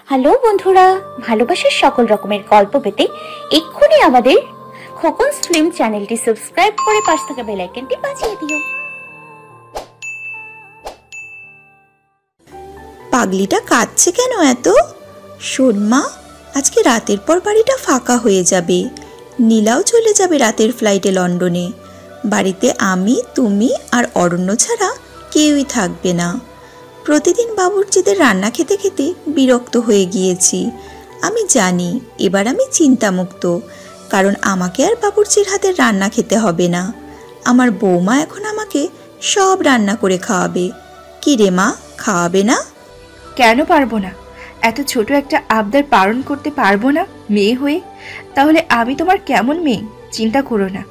Hello বন্ধুরা, ভালোবাসার সকল রকমের গল্প পেতে এক্ষুনি আমাদের খোকনস ফিল্ম চ্যানেলটি সাবস্ক্রাইব করে পাশ থাকা বেল আইকনটি বাজিয়ে দিও। পাগলিটা কাঁদছে কেন এত? শোন মা, আজকে রাতের পর বাড়িটা ফাঁকা হয়ে যাবে। নীলাও চলে যাবে রাতের ফ্লাইটে লন্ডনে। বাড়িতে আমি, তুমি আর অরণ্য ছাড়া কেউই থাকবে না। প্রতিদিন বাবুর্চিদের রান্না খেতে খেতে বিরক্ত হয়ে গিয়েছি। আমি জানি এবার আমি চিন্তামুক্ত, কারণ আমাকে আর বাবুর্চির হাতের রান্না খেতে হবে না। আমার বৌমা এখন আমাকে সব রান্না করে খাওয়াবে। কি রে মা, খাওয়াবে না? কেন পারবো না? এত ছোট একটা আবদার পালন করতে পারবো না মেয়ে হয়ে? তাহলে আমি তোমার কেমন মেয়ে? চিন্তা করো না,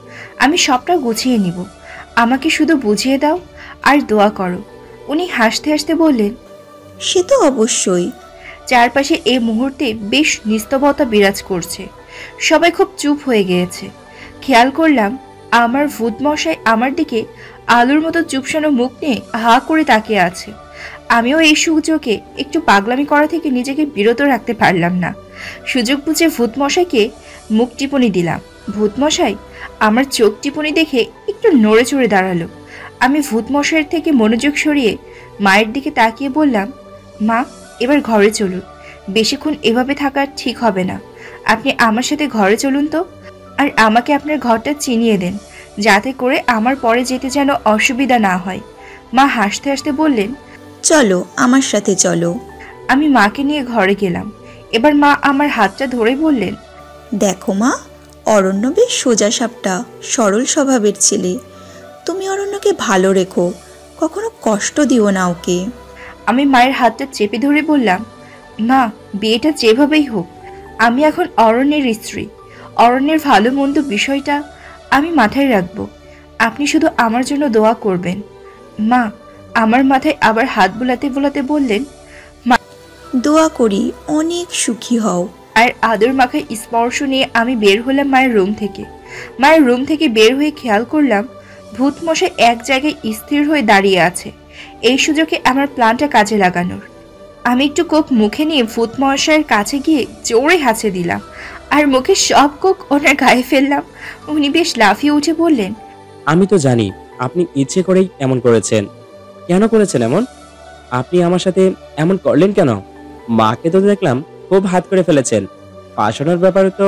আমি সবটা গুছিয়ে নিব। আমাকে শুধু বুঝিয়ে দাও আর দোয়া করো। উনি হাসতে হাসতে বললেন, সে তো অবশ্যই। চারপাশে এই মুহূর্তে বেশ নিস্তবতা বিরাজ করছে। সবাই খুব চুপ হয়ে গিয়েছে। খেয়াল করলাম আমার ভূত মশাই আমার দিকে আলুর মতো চুপসানো মুখ নিয়ে হা করে তাকিয়ে আছে। আমিও এই সুযোগে একটু পাগলামি করা থেকে নিজেকে বিরত রাখতে পারলাম না। সুযোগ বুঝে ভূত মশাইকে মুখ টিপুনি দিলাম। ভূত মশাই আমার চোখ টিপুনি দেখে একটু নড়ে চড়ে দাঁড়ালো। আমি ভূত মশাইয়ের থেকে মনোযোগ সরিয়ে মায়ের দিকে তাকিয়ে বললাম, মা, এবার ঘরে চলুন। বেশিক্ষণ এভাবে থাকা ঠিক হবে না। আপনি আমার সাথে ঘরে চলুন তো, আর আমাকে আপনার ঘরটা চিনিয়ে দেন, যাতে করে আমার পরে যেতে যেন অসুবিধা না হয়। মা হাসতে হাসতে বললেন, চলো আমার সাথে চলো। আমি মাকে নিয়ে ঘরে গেলাম। এবার মা আমার হাতটা ধরে বললেন, দেখো মা, অরণ্য বেশ সোজা সাপটা, সরল স্বভাবের ছেলে। তুমি অরণ্যকে ভালো রেখো, কখনো কষ্ট দিও না ওকে। আমি মায়ের হাতটা চেপে ধরে বললাম, মা, বিয়েটা যেভাবেই হোক আমি এখন অরণ্যের স্ত্রী। অরণ্যের ভালো মন্দ বিষয়টা আমি মাথায় রাখবো। আপনি শুধু আমার জন্য দোয়া করবেন। মা আমার মাথায় আবার হাত বোলাতে বোলাতে বললেন, দোয়া করি অনেক সুখী হও। আর আদর মাখায় স্পর্শ নিয়ে আমি বের হলাম মায়ের রুম থেকে। মায়ের রুম থেকে বের হয়ে খেয়াল করলাম ভূত মশাই এক জায়গায় স্থির হয়ে দাঁড়িয়ে আছে। এই সুযোগে আমার প্ল্যানটা কাজে লাগানোর। আমি একটু কোক মুখে নিয়ে ভূত মশাইয়ের কাছে গিয়ে জোরে হাঁচে দিলাম, আর মুখে সব কোক ওনার গায়ে ফেললাম। উনি বেশ লাফিয়ে উঠে বললেন, আমি তো জানি আপনি ইচ্ছে করেই এমন করেছেন। কেন করেছেন এমন? আপনি আমার সাথে এমন করলেন কেন? মাকে তো দেখলাম খুব হাত করে ফেলেছেন। ফাঁসানোর ব্যাপারে তো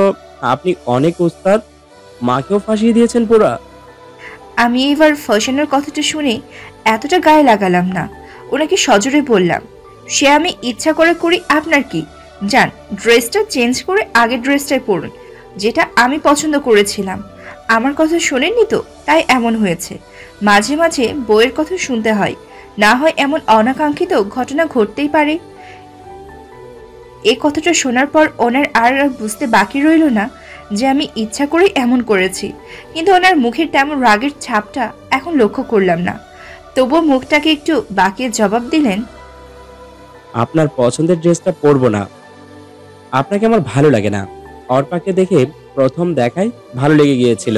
আপনি অনেক উস্তাদ। মাকেও ফাঁসিয়ে দিয়েছেন পুরা। আমি এবার ফ্যাশনের কথাটা শুনে এতটা গায়ে লাগালাম না। ওনাকে সজোরে বললাম, সে আমি ইচ্ছা করে করি, আপনার কি? যান, ড্রেসটা চেঞ্জ করে আগের ড্রেসটাই পরুন, যেটা আমি পছন্দ করেছিলাম। আমার কথা শোনেননি তো, তাই এমন হয়েছে। মাঝে মাঝে বইয়ের কথা শুনতে হয়, না হয় এমন অনাকাঙ্ক্ষিত ঘটনা ঘটতেই পারে। এই কথাটা শোনার পর ওনার আর বুঝতে বাকি রইল না যে আমি ইচ্ছা করেই এমন করেছি, কিন্তু ওনার মুখের তেমন রাগের ছাপটা এখন লক্ষ্য করলাম না। তবুও মুখটাকে একটু বাঁকিয়ে জবাব দিলেন, আপনার পছন্দের ড্রেসটা পরবো না। আপনাকে আমার ভালো লাগে না। অর্পাকে দেখে প্রথম দেখায় ভালো লেগে গিয়েছিল,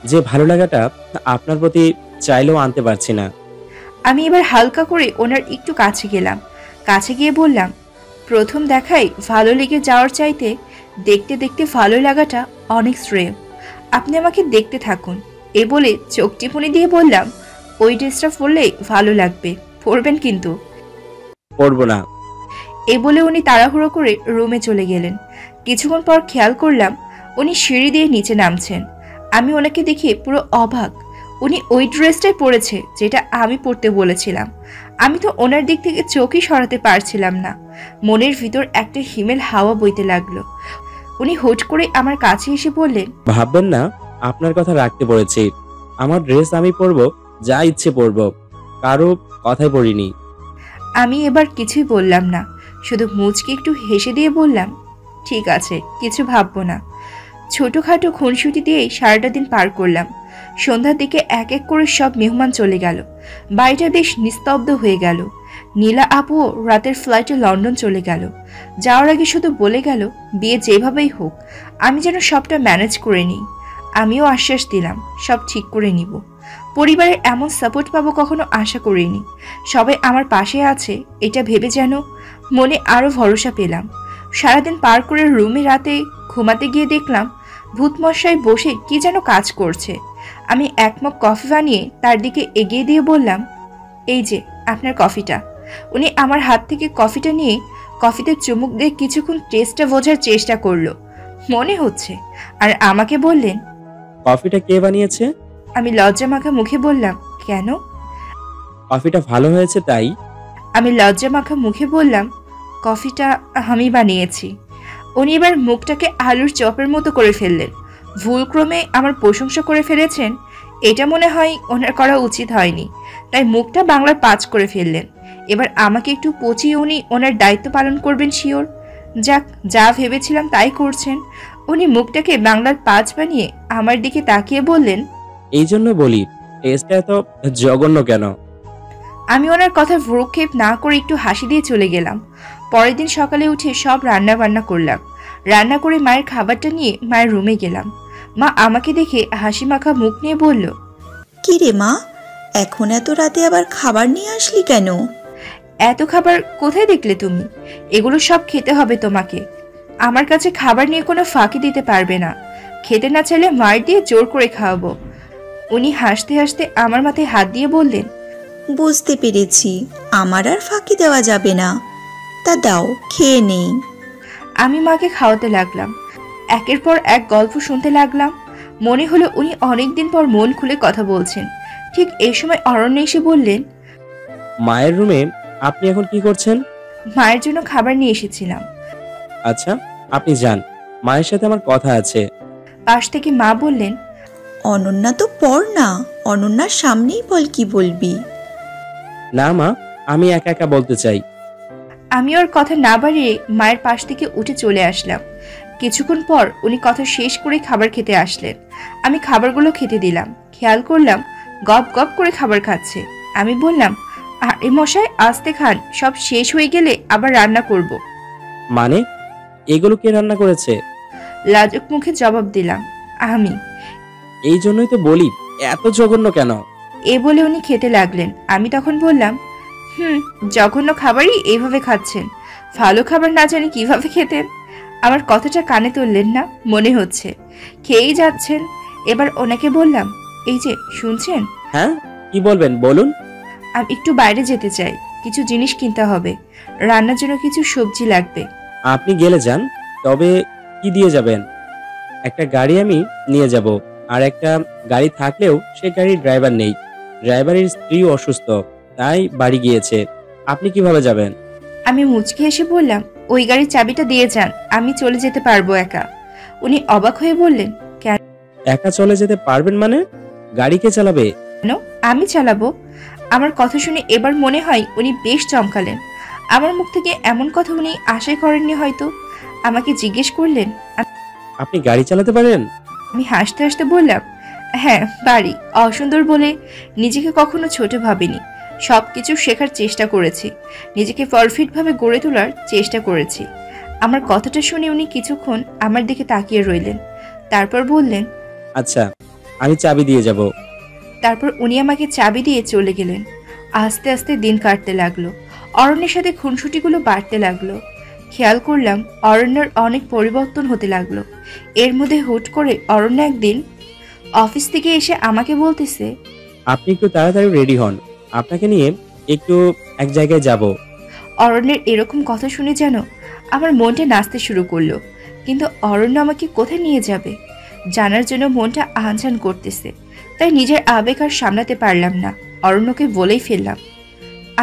যে ভালো লাগাটা আপনার প্রতি চাইলেও আনতে পারছি না। আমি এবার হালকা করে ওনার একটু কাছে গেলাম। কাছে গিয়ে বললাম, প্রথম দেখাই ভালো লেগে যাওয়ার চাইতে দেখতে দেখতে ভালো লাগাটা অনেক শ্রেয়। আপনি আমাকে দেখতে থাকুন। এ বলে চোখ টিপুনি দিয়ে বললাম, ওই ড্রেসটা পরলেই ভালো লাগবে, পরবেন কিন্তু। পরবো না। এ বলে উনি তাড়াহুড়ো করে রুমে চলে গেলেন। কিছুক্ষণ পর খেয়াল করলাম উনি সিঁড়ি দিয়ে নিচে নামছেন। আমি ওনাকে দেখে পুরো অবাক। উনি ওই ড্রেসটাই পরেছে যেটা আমি পরতে বলেছিলাম। আমি তো ওনার দিক থেকে চোখই সরাতে পারছিলাম না। মনের ভিতর একটা হিমেল হাওয়া বইতে লাগলো। উনি হুট করে আমার কাছে এসে বললেন, ভাববেন না আপনার কথা রাখতে পড়েছি। আমার ড্রেস আমি পরবো, যা ইচ্ছে পরবো, কারো কথাই পড়িনি। আমি এবার কিছুই বললাম না, শুধু মুচকে একটু হেসে দিয়ে বললাম, ঠিক আছে, কিছু ভাববো না। ছোটোখাটো খুনসুটি দিয়েই সারাটা দিন পার করলাম। সন্ধ্যার দিকে এক এক করে সব মেহমান চলে গেল। বাড়িটা বেশ নিস্তব্ধ হয়ে গেল। নীলা আপুও রাতের ফ্লাইটে লন্ডন চলে গেল। যাওয়ার আগে শুধু বলে গেল, বিয়ে যেভাবেই হোক আমি যেন সবটা ম্যানেজ করে নিই। আমিও আশ্বাস দিলাম, সব ঠিক করে নিব। পরিবারের এমন সাপোর্ট পাবো কখনো আশা করিনি। সবাই আমার পাশে আছে এটা ভেবে যেন মনে আরো ভরসা পেলাম। সারাদিন পার করে রুমে রাতে ঘুমাতে গিয়ে দেখলাম ভূতমশাই বসে কি যেন কাজ করছে। আমি এক মগ কফি বানিয়ে তার দিকে এগিয়ে দিয়ে বললাম, এই যে আপনার কফিটা। উনি আমার হাত থেকে কফিটা নিয়ে কফিতে চুমুক দিয়ে কিছুক্ষণ টেস্টটা বোঝার চেষ্টা করলো, মনে হচ্ছে, আর আমাকে বললেন, কফিটা কে বানিয়েছে? আমি লজ্জা মাখা মুখে বললাম, কেন? কফিটা ভালো হয়েছে তাই। আমি লজ্জা মাখা মুখে বললাম, কফিটা আমি বানিয়েছি। উনি এবার মুখটাকে আলুর চপের মতো করে ফেললেন। ভুলক্রমে আমার প্রশংসা করে ফেলেছেন, এটা মনে হয় ওনার করা উচিত হয়নি, তাই মুখটা বাংলার 5 করে ফেললেন। এবার আমাকে একটু পচিয়ে উনি ওনার দায়িত্ব পালন করবেন শিওর। যাক, যা ভেবেছিলাম তাই করছেন। উনি মুখটাকে বাংলার 5 বানিয়ে আমার দিকে তাকিয়ে বললেন, এই জন্য বলি টেস্টটা এত জঘন্য কেন। আমি ওনার কথা ভ্রুক্ষেপ না করে একটু হাসি দিয়ে চলে গেলাম। পরের দিন সকালে উঠে সব রান্না বান্না করলাম। রান্না করে মায়ের খাবারটা নিয়ে মায়ের রুমে গেলাম। মা আমাকে দেখে হাসি মাখা মুখ নিয়ে বলল, কি রে মা, এখন এত রাতে আবার খাবার নিয়ে আসলি কেন? এত খাবার কোথায় দেখলে তুমি? এগুলো সব খেতে হবে তোমাকে। আমার কাছে খাবার নিয়ে কোনো ফাঁকি দিতে পারবে না। খেতে না চাইলে মার দিয়ে জোর করে খাওয়াবো। উনি হাসতে হাসতে আমার মাথায় হাত দিয়ে বললেন, বুঝতে পেরেছি, আমার আর ফাঁকি দেওয়া যাবে না। তা দাও, খেয়ে নেই। আমি মাকে খাওয়াতে লাগলাম। একের পর এক গল্প শুনতে লাগলাম। মনে হলো উনি অনেকদিন পর মন খুলে কথা বলছেন। ঠিক এই সময় অরণ্য এসে বললেন, মায়ের রুমে আপনি এখন কি করছেন? মায়ের জন্য খাবার নিয়ে এসেছিলাম। আচ্ছা, আপনি যান, মায়ের সাথে আমার কথা আছে। পাশ থেকে মা বললেন, অনন্যা তো পড় না, অনন্যার সামনেই বল কি বলবি। না মা, আমি একা একা বলতে চাই। আমি ওর কথা না বাড়িয়ে মায়ের পাশ থেকে উঠে চলে আসলাম। কিছুক্ষণ পর উনি কথা শেষ করে খাবার খেতে আসলেন। আমি খাবারগুলো খেতে দিলাম। খেয়াল করলাম গপ গপ করে খাবার খাচ্ছে। আমি বললাম, আরে মশাই, আস্তে খান, সব শেষ হয়ে গেলে আবার রান্না করব। মানে এগুলো কে রান্না করেছে? লাজুক মুখে জবাব দিলাম, আমি। এই জন্যই তো বলি এত জঘন্য কেন। এ বলে উনি খেতে লাগলেন। আমি তখন বললাম, জঘন্য খাবারই এইভাবে খাচ্ছেন, ভালো খাবার না জানি কিভাবে খেতেন। আমার কথাটা কানে তুললেন না মনে হচ্ছে, খেয়েই যাচ্ছেন। এবার ওনাকে বললাম, এই যে শুনছেন, হ্যাঁ, কি বলবেন বলুন। আমি একটু বাইরে যেতে চাই, কিছু জিনিস কিনতে হবে, রান্নার জন্য কিছু সবজি লাগবে। আপনি গেলে যান, তবে কি দিয়ে যাবেন? একটা গাড়ি আমি নিয়ে যাব, আর একটা গাড়ি থাকলেও সে গাড়ির ড্রাইভার নেই। ড্রাইভারের স্ত্রী অসুস্থ, তাই বাড়ি গিয়েছে। আপনি কিভাবে যাবেন? আমি মুচকি এসে বললাম, ওই গাড়ির চাবিটা দিয়ে যান, আমি চলে যেতে পারবো একা। উনি অবাক হয়ে বললেন, কেন? একা চলে যেতে পারবেন মানে? গাড়ি কে চালাবে? আমি চালাবো। আমার কথা শুনে এবার মনে হয় উনি বেশ চমকালেন। আমার মুখ থেকে এমন কথা উনি আশাই করেননি হয়তো। আমাকে জিজ্ঞেস করলেন, আপনি গাড়ি চালাতে পারেন? আমি হাসতে হাসতে বললাম, হ্যাঁ পারি। অসুন্দর বলে নিজেকে কখনো ছোট ভাবিনি। সবকিছু শেখার চেষ্টা করেছি, নিজেকে পারফেক্টভাবে গড়ে তোলার চেষ্টা করেছি। আমার কথাটা শুনে উনি কিছুক্ষণ আমার দিকে তাকিয়ে রইলেন, তারপর বললেন, আচ্ছা, আমি চাবি দিয়ে যাব। তারপর উনি আমাকে চাবি দিয়ে চলে গেলেন। আস্তে আস্তে দিন কাটতে লাগলো। অরণ্যের সাথে খুনসুটিগুলো বাড়তে লাগলো। খেয়াল করলাম অরণ্যের অনেক পরিবর্তন হতে লাগলো। এর মধ্যে হুট করে অরণ্য একদিন অফিস থেকে এসে আমাকে বলতেছে, আপনি একটু তাড়াতাড়ি রেডি হন, আপনাকে নিয়ে একটু এক জায়গায় যাব। অরণ্যের এরকম কথা শুনে যেন আমার মনটা নাচতে শুরু করলো। কিন্তু অরণ্য আমাকে কোথায় নিয়ে যাবে জানার জন্য মনটা আনচান করতেছে, তাই নিজের আবেগ আর সামলাতে পারলাম না। অরণ্যকে বলেই ফেললাম,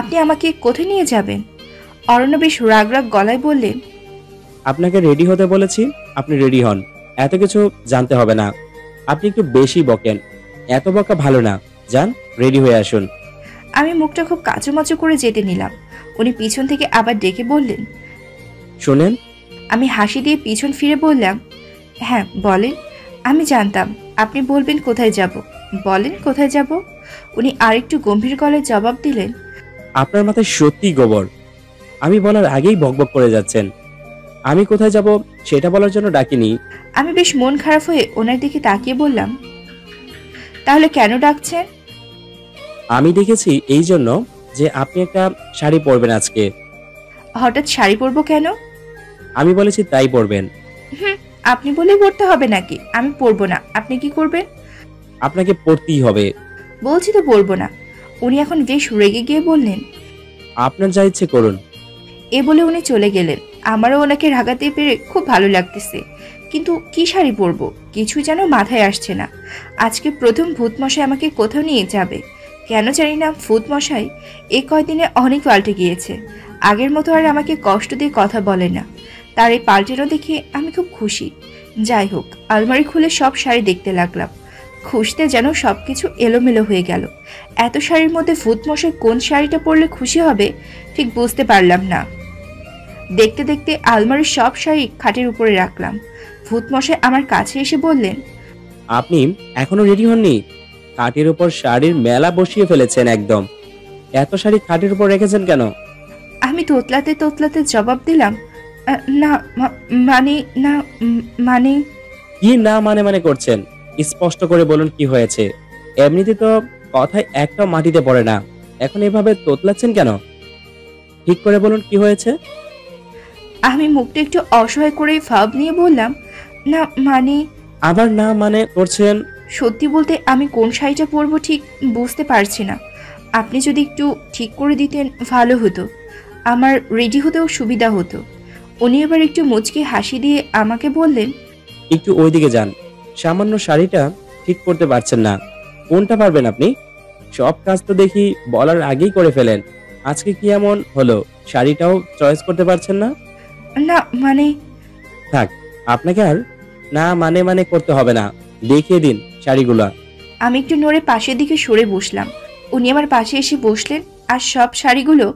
আপনি আমাকে কোথায় নিয়ে যাবেন? অরণ্য বেশ রাগ রাগ গলায় বললেন, আপনাকে রেডি হতে বলেছি, আপনি রেডি হন, এত কিছু জানতে হবে না। আপনি একটু বেশি বকেন, এত বকা ভালো না। যান, রেডি হয়ে আসুন। আমি মুখটা খুব কাচুমাচু করে যেতে নিলাম। উনি পিছন থেকে আবার ডেকে বললেন, শুনেন। আমি হাসি দিয়ে পিছন ফিরে বললাম, হ্যাঁ বলেন। আমি জানতাম আপনি বলবেন কোথায় যাব, বলেন কোথায় যাব। উনি আরেকটু গম্ভীর গলায় জবাব দিলেন, আপনার মাথায় সত্যি গোবর। আমি বলার আগেই বকবক করে যাচ্ছেন। আমি কোথায় যাব সেটা বলার জন্য ডাকিনি। আমি বেশ মন খারাপ হয়ে ওনার দিকে তাকিয়ে বললাম, তাহলে কেন ডাকছেন? আমি দেখেছি এই জন্য যে আপনি একটা শাড়ি পরবেন আজকে। হঠাৎ শাড়ি পরবো কেন? আমি বলেছি তাই পরবেন। আপনি বলেই পরতে হবে নাকি? আমি পরবো না, আপনি কি করবেন? আপনাকে পরতেই হবে। বলছি তো পরবো না। উনি এখন বেশ রেগে গিয়ে বললেন, আপনার যা ইচ্ছে করুন। এ বলে উনি চলে গেলেন। আমারও ওনাকে রাগাতে পেরে খুব ভালো লাগতেছে, কিন্তু কি শাড়ি পরবো কিছু যেন মাথায় আসছে না। আজকে প্রথম ভূতমশাই আমাকে কোথাও নিয়ে যাবে। কেন জানি না ভূতমশাই এ কয়দিনে অনেক পাল্টে গিয়েছে। আগের মতো আর আমাকে কষ্ট দিয়ে কথা বলে না। তার এই পাল্টেনো দেখে আমি খুব খুশি। যাই হোক, আলমারি খুলে সব শাড়ি দেখতে লাগলাম। খুঁজতে যেন সবকিছু এলোমেলো হয়ে গেল। এত শাড়ির মধ্যে ভূতমশাই কোন শাড়িটা পরলে খুশি হবে ঠিক বুঝতে পারলাম না। দেখতে দেখতে আলমারির সব শাড়ি খাটের উপরে রাখলাম। ভূতমশাই আমার কাছে এসে বললেন, আপনি এখনো রেডি হননি? খাটের উপর শাড়ির মেলা বসিয়ে ফেলেছেন একদম। এত শাড়ি খাটের উপর রেখেছেন কেন? আমি তোতলাতে তোতলাতে জবাব দিলাম, না মানে না মানে কি না মানে মানে করছেন? স্পষ্ট করে বলুন কি হয়েছে। এমনিতে তো কথায় একটা মাটিতে পড়ে না, এখন এভাবে তোতলাচ্ছেন কেন? ঠিক করে বলুন কি হয়েছে। আমি মুখটা একটু অসহায় করে ভাব নিয়ে বললাম, না মানে আবার না মানে করছেন? সত্যি বলতে আমি কোন শাড়িটা পরবো ঠিক বুঝতে পারছি না। আপনি যদি একটু ঠিক করে দিতেন ভালো হতো, আমার রেডি হতেও সুবিধা হতো। উনি এবার একটু মুচকি হাসি দিয়ে আমাকে বললেন, একটু ওইদিকে যান। সামান্য শাড়িটা ঠিক করতে পারছেন না, কোনটা পারবেন আপনি? সব কাজ তো দেখি বলার আগেই করে ফেলেন। আজকে কি এমন হলো শাড়িটাও চয়েস করতে পারছেন না? না মানে থাক, আপনাকে আর না মানে মানে করতে হবে না, দেখিয়ে দিন শাড়িগুলা। আমি একটু নড়ে পাশের দিকে সরে বসলাম। উনি আমার পাশে এসে বসলেন আর সব শাড়িগুলো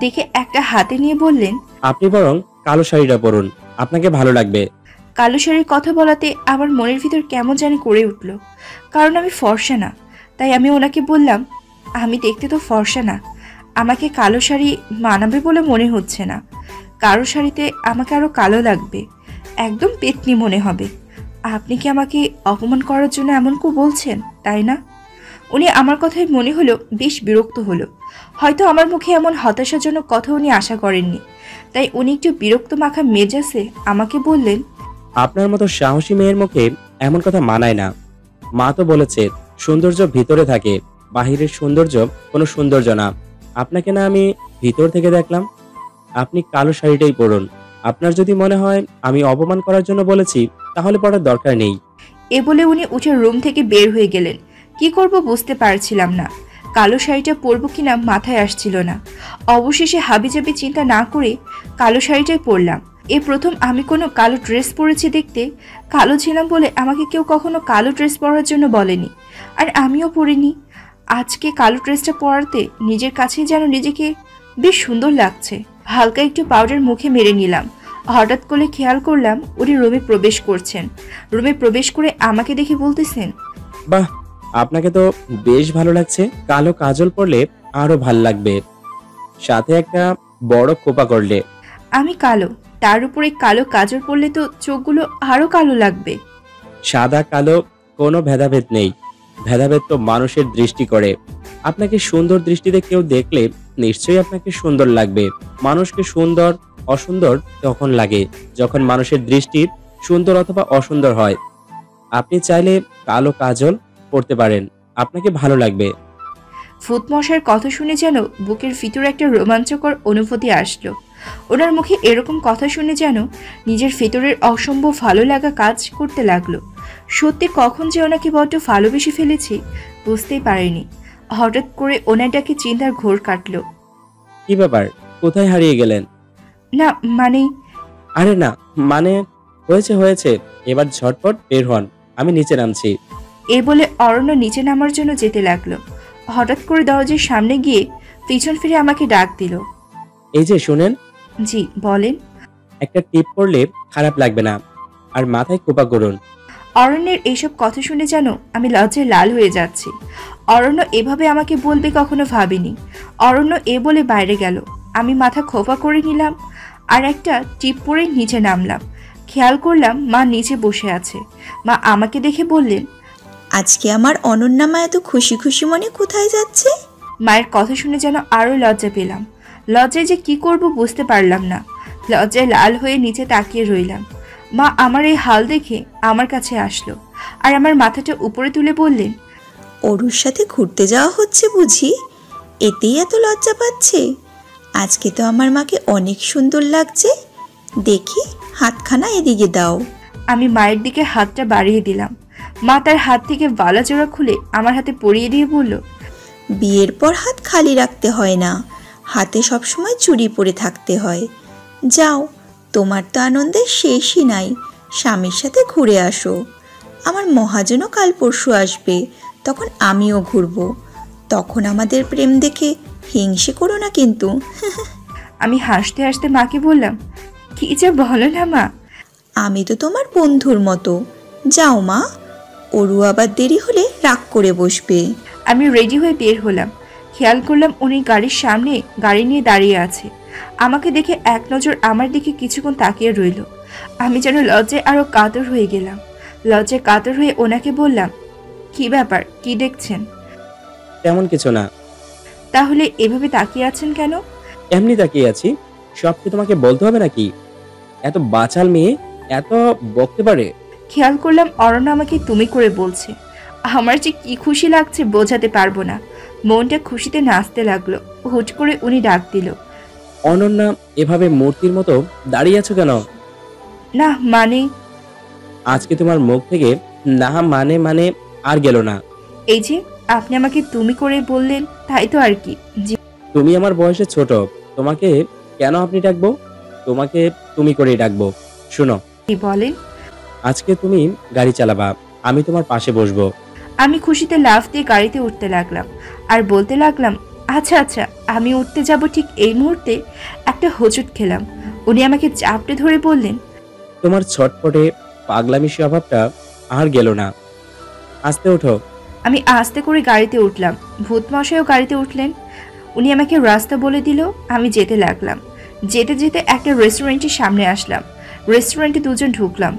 দেখে একটা হাতে নিয়ে বললেন, আপনি বরং কালো শাড়িটা পরুন, আপনাকে ভালো লাগবে। কালো শাড়ির কথা বলাতে আমার মনের ভিতর কেমন জানি করে উঠল। কারণ আমি ফর্সা না, তাই আমি ওনাকে বললাম, আমি দেখতে তো ফর্সা না, আমাকে কালো শাড়ি মানাবে বলে মনে হচ্ছে না। কালো শাড়িতে আমাকে আরো কালো লাগবে, একদম পেতনি মনে হবে। আপনি কি আমাকে অপমান করার জন্য এমন করে বলছেন, তাই না? উনি আমার কথায় মনে হলো বেশ বিরক্ত হলো। হয়তো আমার মুখে এমন হতাশাজনক কথা উনি আশা করেননি, তাই উনি একটু বিরক্ত মাখা মেজাজে আমাকে বললেন, আপনার মতো সাহসী মেয়ের মুখে এমন কথা মানায় না। মা তো বলেছে সৌন্দর্য ভিতরে থাকে, বাহিরের সৌন্দর্য কোনো সৌন্দর্য না। আপনাকে না আমি ভিতর থেকে দেখলাম। আপনি কালো শাড়িটাই পরুন। আপনার যদি মনে হয় আমি অপমান করার জন্য বলেছি, তাহলে পড়ার দরকার নেই। এ বলে উনি উঠে রুম থেকে বের হয়ে গেলেন। কি করব বুঝতে পারছিলাম না। কালো শাড়িটা পরবো কিনা মাথায় আসছিল না। অবশেষে হাবিজাবি চিন্তা না করে কালো শাড়িটাই পরলাম। এ প্রথম আমি কোনো কালো ড্রেস পরেছি। দেখতে কালো ছিলাম বলে আমাকে কেউ কখনো কালো ড্রেস পরার জন্য বলেনি, আর আমিও পরিনি। আজকে কালো ড্রেসটা পরাতে নিজের কাছেই যেন নিজেকে বেশ সুন্দর লাগছে। হালকা একটু পাউডার মুখে মেরে নিলাম। হঠাৎ করে খেয়াল করলাম উনি রুমে প্রবেশ করছেন। রুমে প্রবেশ করে আমাকে দেখে বলতেছেন, বাহ, আপনাকে তো বেশ ভালো লাগছে। কালো কাজল পরলে আরো ভাল লাগবে, সাথে একটা বড় খোপা করলে। আমি কালো, তার উপরে কালো কাজল পরলে তো চোখগুলো আরো কালো লাগবে। সাদা কালো কোনো ভেদাভেদ নেই, ভেদাভেদ তো মানুষের দৃষ্টি করে। আপনাকে সুন্দর দৃষ্টিতে কেউ দেখলে নিশ্চয়ই আপনাকে সুন্দর লাগবে। মানুষকে সুন্দর অসুন্দর তখন লাগে যখন মানুষের দৃষ্টি সুন্দর অথবা অসুন্দর হয়। আপনি চাইলে কালো কাজল পরতে পারেন, আপনাকে ভালো লাগবে। ভূতমশাইয়ের কথা শুনে যেন বুকের ভিতরে একটা রোমাঞ্চকর অনুভূতি আসলো। ওনার মুখে এরকম কথা শুনে যেন নিজের ভেতরের অসম্ভব ভালো লাগা কাজ করতে লাগলো। সত্যি কখন যে ওনাকে বড্ড ভালোবেসে ফেলেছি বুঝতেই পারিনি। হঠাৎ করে ওনারটাকে চিন্তার ঘোর কাটলো। কি ব্যাপার, কোথায় হারিয়ে গেলেন? না মানে আরে না মানে, হয়েছে হয়েছে, এবার ঝটপট বের হন, আমি নিচে নামছি। এ বলে অরণ্য নিচে নামার জন্য যেতে লাগলো। হঠাৎ করে দরজার সামনে গিয়ে পিছন ফিরে আমাকে ডাক দিল। এই যে শুনেন। জি বলেন। একটা টিপ পরলে খারাপ লাগবে না, আর মাথায় কোপা করুন। অরণ্যের এইসব কথা শুনে যেন আমি লজ্জায় লাল হয়ে যাচ্ছি। অরণ্য এভাবে আমাকে বলবে কখনো ভাবিনি। অরণ্য এ বলে বাইরে গেল। আমি মাথা খোপা করে নিলাম আর একটা টিপ পরে নিচে নামলাম। খেয়াল করলাম মা নিচে বসে আছে। মা আমাকে দেখে বললেন, আজকে আমার অনন্যা মা এত খুশি খুশি মনে কোথায় যাচ্ছে? মায়ের কথা শুনে যেন আরো লজ্জা পেলাম। লজ্জায় যে কি করব বুঝতে পারলাম না। লজ্জায় লাল হয়ে নিচে তাকিয়ে রইলাম। মা আমার এই হাল দেখে আমার কাছে আসলো আর আমার মাথাটা উপরে তুলে বললেন, অরুর সাথে ঘুরতে যাওয়া হচ্ছে বুঝি? এতেই এত লজ্জা পাচ্ছে? আজকে তো আমার মাকে অনেক সুন্দর লাগছে। দেখি হাতখানা এদিকে দাও। আমি মায়ের দিকে হাতটা বাড়িয়ে দিলাম। মা তার হাত থেকে বালা জোড়া খুলে আমার হাতে পরিয়ে দিয়ে বলল, বিয়ের পর হাত খালি রাখতে হয় না, হাতে সবসময় চুড়ি পরে থাকতে হয়। যাও, তোমার তো আনন্দের শেষই নাই, স্বামীর সাথে ঘুরে আসো। আমার মহাজনও কাল পরশু আসবে, তখন আমিও ঘুরবো। তখন আমাদের প্রেম দেখে হিংসে করো না কিন্তু। আমি হাসতে হাসতে মাকে বললাম, কি যে বলো না মা। আমি তো তোমার বন্ধুর মতো। যাও মা, অরু আবার দেরি হলে রাগ করে বসবে। আমি রেডি হয়ে বের হলাম। খেয়াল করলাম উনি গাড়ির সামনে গাড়ি নিয়ে দাঁড়িয়ে আছে। আমাকে দেখে এক নজর আমার দিকে কিছুক্ষণ তাকিয়ে রইল। আমি যেন লজ্জায় আরো কাতর হয়ে গেলাম। লজ্জায় কাতর হয়ে ওনাকে বললাম, কি ব্যাপার, কি দেখছেন? তেমন কিছু না। তাহলে এভাবে তাকিয়ে আছেন কেন? এমনি তাকিয়ে আছি। সব কি তোমাকে বলতে হবে নাকি? এত বাচাল মেয়ে এত বকতে পারে? খেয়াল করলাম অরণ্য আমাকে তুমি করে বলছে। আমার যে কি খুশি লাগছে বোঝাতে পারবো না। মনটা খুশিতে নাচতে লাগলো। হুট করে উনি ডাক দিল, অনন্যা, এভাবে মূর্তির মতো দাঁড়িয়ে আছো কেন? না মানে। আজকে তোমার মুখ থেকে না মানে মানে আর গেল না। এই যে আপনি আমাকে তুমি করে বললেন, তাই তো আর কি। তুমি আমার বয়সে ছোট, তোমাকে কেন আপনি ডাকবো? তোমাকে তুমি করেই ডাকবো। শোনো, কি বলেন? আজকে তুমি গাড়ি চালাবা, আমি তোমার পাশে বসবো। আমি খুশিতে লাফ দিয়ে গাড়িতে উঠতে লাগলাম আর বলতে লাগলাম, আচ্ছা আচ্ছা। আমি উঠতে যাব ঠিক এই মুহূর্তে একটা হোঁচট খেলাম। উনি আমাকে চাপটে ধরে বললেন, তোমার ছটপটে পাগলামি স্বভাবটা আর গেল না, আস্তে ওঠো। আমি আস্তে করে গাড়িতে উঠলাম। ভূতমশাইও গাড়িতে উঠলেন। উনি আমাকে রাস্তা বলে দিল। আমি যেতে লাগলাম। যেতে যেতে একটা রেস্টুরেন্টের সামনে আসলাম। রেস্টুরেন্টে দুজন ঢুকলাম।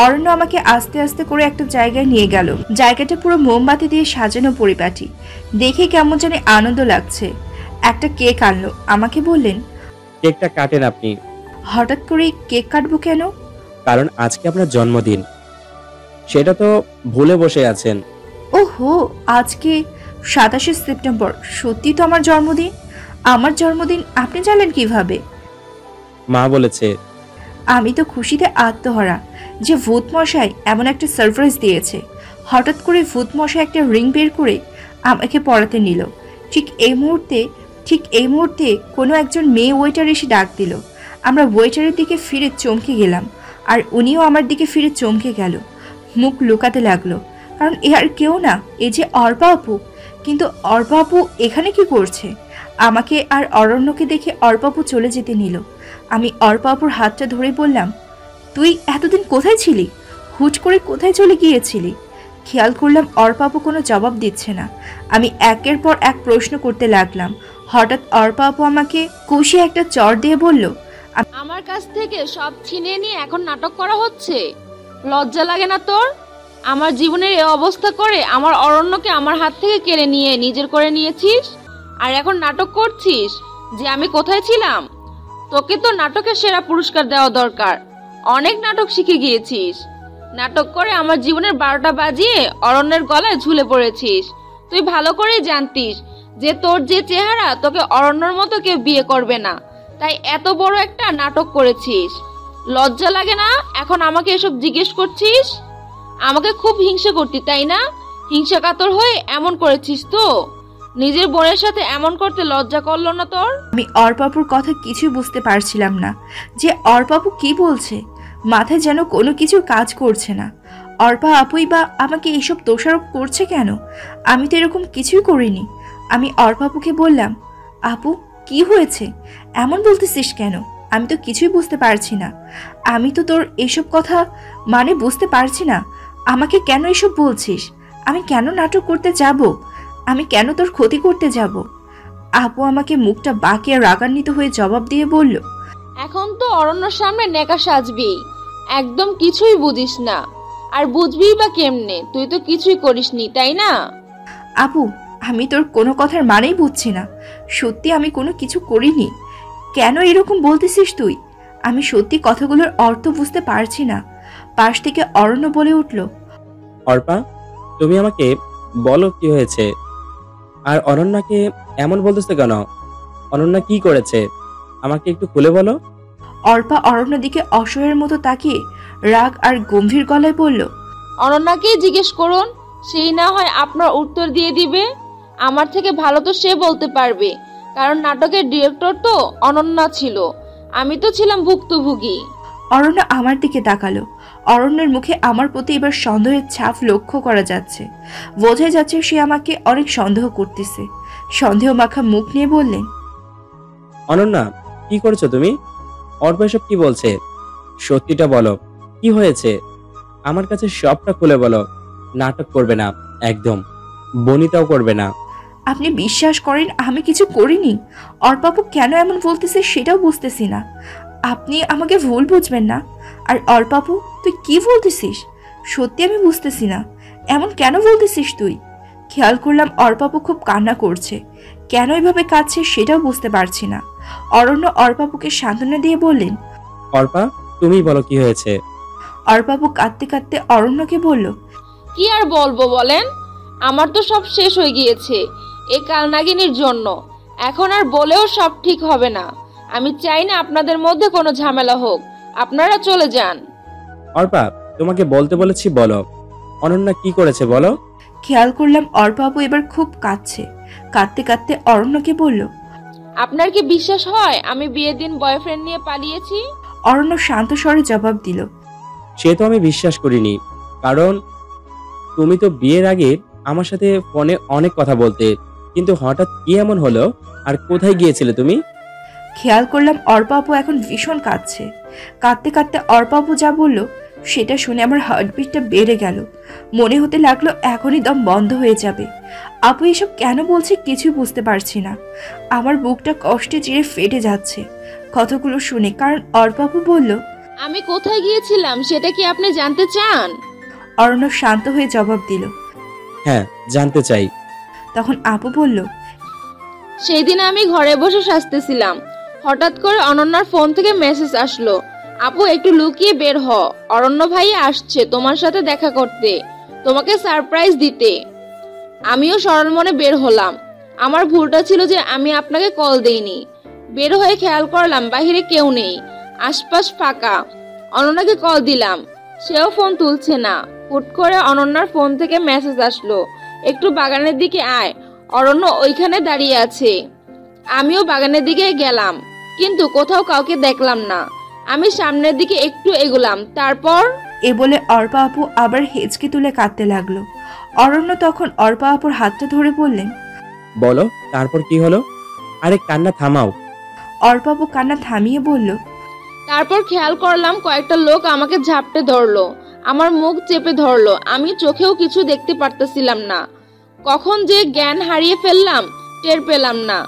অরণ্য আমাকে আস্তে আস্তে করে একটা জায়গায় নিয়ে গেল। জায়গাটা পুরো মোমবাতি দিয়ে সাজানো পরিপাটি। দেখে কেমন জানি আনন্দ লাগছে। একটা কেক আনলো। আমাকে বললেন, কেকটা কাটেন আপনি। হঠাৎ করে কেক কাটবো কেন? কারণ আজকে আপনার জন্মদিন, সেটা তো ভুলে বসে আছেন। ওহো, আজকে 27শে সেপ্টেম্বর। সত্যি তো আমার জন্মদিন। আমার জন্মদিন আপনি জানলেন কিভাবে? মা বলেছে। আমি তো খুশিতে আত্মহারা যে ভূতমশাই এমন একটা সারপ্রাইজ দিয়েছে। হঠাৎ করে ভূতমশাই একটা রিং বের করে আমাকে পরাতে নিল। ঠিক এই মুহূর্তে কোনো একজন মেয়ে ওয়েটার এসে ডাক দিল। আমরা ওয়েটারের দিকে ফিরে চমকে গেলাম আর উনিও আমার দিকে ফিরে চমকে গেল। মুখ লুকাতে লাগলো, কারণ এ আর কেউ না, এ যে অর্পা আপু। কিন্তু অর্পা আপু এখানে কি করছে? আমাকে আর অরণ্যকে দেখে অর্পা আপু চলে যেতে নিল। আমি অর্পা আপুর হাতটা ধরে বললাম, তুই এতদিন কোথায় ছিলি? হুট করে কোথায় চলে গিয়েছিলি? খেয়াল করলাম অর্পা আপু কোনো জবাব দিচ্ছে না। আমি একের পর এক প্রশ্ন করতে লাগলাম। হঠাৎ অর্পা আপু আমাকে কষিয়ে একটা চড় দিয়ে বলল, আমার কাছ থেকে সব ছিনিয়ে নিয়ে এখন নাটক করা হচ্ছে। লজ্জা লাগে না তোর? আমার জীবনের এই অবস্থা করে আমার অরণ্যকে আমার হাত থেকে কেড়ে নিয়ে নিজের করে নিয়েছিস, আর এখন নাটক করছিস যে আমি কোথায় ছিলাম। তোকে তো নাটকের সেরা পুরস্কার দেওয়া দরকার। অনেক নাটক শিখে গিয়েছিস। নাটক করে আমার জীবনের 12টা বাজিয়ে অরণ্যের গলায় ঝুলে পড়েছিস। তুই ভালো করেই জানতিস যে তোর যে চেহারা, তোকে অরণ্যর মতো কেউ বিয়ে করবে না, তাই এত বড় একটা নাটক করেছিস। লজ্জা লাগে না এখন আমাকে এসব জিজ্ঞেস করছিস? আমাকে খুব হিংসা করতি তাই না? হিংসা কাতর হয়ে এমন করেছিস তো? নিজের বোনের সাথে এমন করতে লজ্জা করলো না তোর? আমি অর্পাপুর কথা কিছুই বুঝতে পারছিলাম না যে অর্পাপু কি বলছে। মাথায় যেন কোনো কিছু কাজ করছে না। অর্পা আপুই বা আমাকে এইসব দোষারোপ করছে কেন? আমি তো এরকম কিছুই করিনি। আমি অর্পাপুকে বললাম, আপু কি হয়েছে? এমন বলতেছিস কেন? আমি তো কিছুই বুঝতে পারছি না। আমি তো তোর এসব কথা মানে বুঝতে পারছি না। আমাকে কেন এসব বলছিস? আমি কেন নাটক করতে যাব? আমি কেন তোর ক্ষতি করতে যাব? আপু আমাকে মুখটা বাঁকিয়ে রাগান্বিত হয়ে জবাব দিয়ে বলল, এখন তো অরণ্যর সামনে নেকা সাজবি। একদম কিছুই বুঝিস না, আর বুঝবি বা কেমনে? তুই তো কিছুই করিসনি তাই না? আপু আমি তোর কোনো কথার মানেই বুঝছি না। সত্যি আমি কোনো কিছু করিনি। কেন এরকম বলতেছিস তুই? আমি সত্যি কথাগুলোর অর্থ বুঝতে পারছি না। পাশ থেকে অরণ্য বলে উঠল, অর্পা, তুমি আমাকে বলো কি হয়েছে? আর অনন্যাকে এমন বলতেছো কেন? অনন্যা কি করেছে আমাকে একটু খুলে বলো। অর্পা অরণ্য দিকে অসহায়ের মতো তাকিয়ে রাগ আর গম্ভীর গলায় বলল, অনন্যাকেই জিজ্ঞেস করুন, সেই না হয় আপনার উত্তর দিয়ে দিবে। আমার থেকে ভালো তো সে বলতে পারবে, কারণ নাটকের ডিরেক্টর তো অনন্যা ছিল, আমি তো ছিলাম ভুক্তভোগী। অরণ্য আমার দিকে তাকালো। অরণ্যের মুখে আমার প্রতি এবার সন্দেহের ছাপ লক্ষ্য করা যাচ্ছে। বোঝাই যাচ্ছে সে আমাকে অনেক সন্দেহ করতেছে। সন্দেহ মাখা মুখ নিয়ে বললেন, অনন্যা, কি করছো তুমি? অর্পা এসব কি বলছে? সত্যিটা বলো, কি হয়েছে? আমার কাছে সবটা খুলে বলো। নাটক করবে না, একদম বনিতাও করবে না। আপনি বিশ্বাস করেন আমি কিছু করিনি? অর্পাপু কেন এমন বলতেছে সেটাও বুঝতেছি না। আপনি আমাকে ভুল বুঝবেন না। আর অর্পাপু, তুই কি বলতেছিস? সত্যি আমি বুঝতেছি না, এমন কেন বলতেছিস তুই? খেয়াল করলাম অর্পাপু খুব কান্না করছে। কেন এভাবে কাঁদছে সেটাও বুঝতে পারছি না। অরণ্য অর্পাপুকে সান্ত্বনা দিয়ে বললেন, অর্পা, তুমি বলো কি হয়েছে? অর্পাপু কাঁদতে কাঁদতে অরণ্যকে বলল, কি আর বলবো বলেন, আমার তো সব শেষ হয়ে গিয়েছে এই কালনাগিনীর জন্য। এখন আর বলেও সব ঠিক হবে না। আমি চাই না আপনাদের মধ্যে কোনো ঝামেলা হোক, আপনারা চলে যান। অর্পা, তোমাকে বলতে বলেছি, বলো অনন্যা কি করেছে বলো। খেয়াল করলাম অর্পাপু এবার খুব কাঁদছে। কাঁদতে কাঁদতে অরণ্যকে বলল, আপনার কি বিশ্বাস হয় আমি বিয়ের দিন বয়ফ্রেন্ড নিয়ে পালিয়েছি? অরণ্য শান্ত স্বরে জবাব দিল, সে তো আমি বিশ্বাস করিনি, কারণ তুমি তো বিয়ের আগে আমার সাথে ফোনে অনেক কথা বলতে, কিন্তু হঠাৎ কি এমন হলো? আর কোথায় গিয়েছিলে তুমি? খেয়াল করলাম অর্পাপু এখন ভীষণ কাঁদছে। কাঁদতে কাঁদতে অর্পাপু যা বলল সেটা শুনে আমার হার্টবিটটা বেড়ে গেল। মনে হতে লাগলো এখনই দম বন্ধ হয়ে যাবে। আপু এসব কেন বলছে কিছুই বুঝতে পারছি না। আমার বুকটা কষ্টে চিরে ফেটে যাচ্ছে কথাগুলো শুনে, কারণ অর্পাপু বলল, আমি কোথায় গিয়েছিলাম সেটা কি আপনি জানতে চান? অরণ্য শান্ত হয়ে জবাব দিল। হ্যাঁ, জানতে চাই। তখন আপু বলল, সেই দিন আমি ঘরে বসে সাজতেছিলাম, হঠাৎ করে অনন্যার ফোন থেকে মেসেজ আসলো, আপু একটু লুকিয়ে বের হ, অরণ্য ভাই আসছে তোমার সাথে দেখা করতে, তোমাকে সারপ্রাইজ দিতে। আমিও সরল মনে বের হলাম। আমার ভুলটা ছিল যে আমি আপনাকে কল দেইনি। বের হয়ে খেয়াল করলাম বাহিরে কেউ নেই, আশপাশ ফাঁকা। অনন্যাকে কল দিলাম, সেও ফোন তুলছে না। হুট করে অনন্যার ফোন থেকে মেসেজ আসলো, একটু বাগানের দিকে আয়, অরণ্য ওইখানে দাঁড়িয়ে আছে। আমিও বাগানের দিকে গেলাম, কিন্তু কোথাও কাউকে দেখলাম না। আমি সামনের দিকে একটু এগোলাম, তারপর এ বলে অর্পা আপু আবার হেঁচকে তুলে কাঁদতে লাগলো। অরণ্য তখন অর্পা আপুর হাতটা ধরে বললেন, বলো তারপর কি হলো? আরে কান্না থামাও। অর্পা আপু কান্না থামিয়ে বলল, তারপর খেয়াল করলাম কয়েকটা লোক আমাকে ঝাপটে ধরলো, আমার মুখ চেপে ধরলো। আমি চোখেও কিছু দেখতে পারতেছিলাম না। কখন যে জ্ঞান হারিয়ে ফেললাম টের পেলাম না।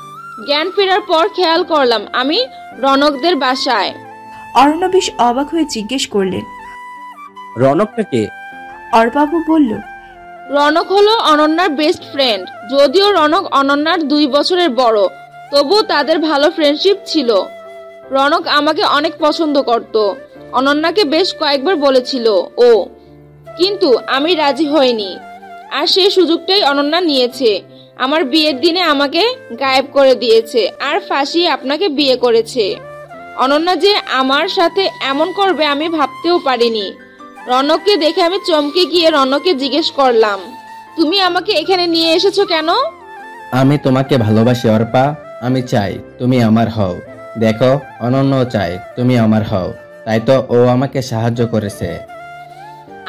জ্ঞান ফেরার পর খেয়াল করলাম আমি রনকদের বাসায়। অরণ্য বেশ অবাক হয়ে জিজ্ঞেস করলেন, রনকটা কে? অর্পা আপু বলল, রনক হলো অনন্যার বেস্ট ফ্রেন্ড। যদিও রনক অনন্যার 2 বছরের বড়, তবু তাদের ভালো ফ্রেন্ডশিপ ছিল। রনক আমাকে অনেক পছন্দ করত, অনন্যাকে বেশ কয়েকবার বলেছিল ও, কিন্তু আমি রাজি হইনি। আর সেই সুযোগটাই অনন্যা নিয়েছে। আমার বিয়ের দিনে আমাকে গায়েব করে দিয়েছে আর ফাঁসিয়ে আপনাকে বিয়ে করেছে। অনন্যা যে আমার সাথে এমন করবে আমি ভাবতেও পারিনি। রনককে দেখে আমি চমকে গিয়ে রনককে জিজ্ঞেস করলাম, তুমি আমাকে এখানে নিয়ে এসেছো কেন? আমি তোমাকে ভালোবাসি অর্পা, আমি চাই তুমি আমার হও। দেখো, অনন্য চাই তুমি আমার হও, তাই তো ও আমাকে সাহায্য করেছে।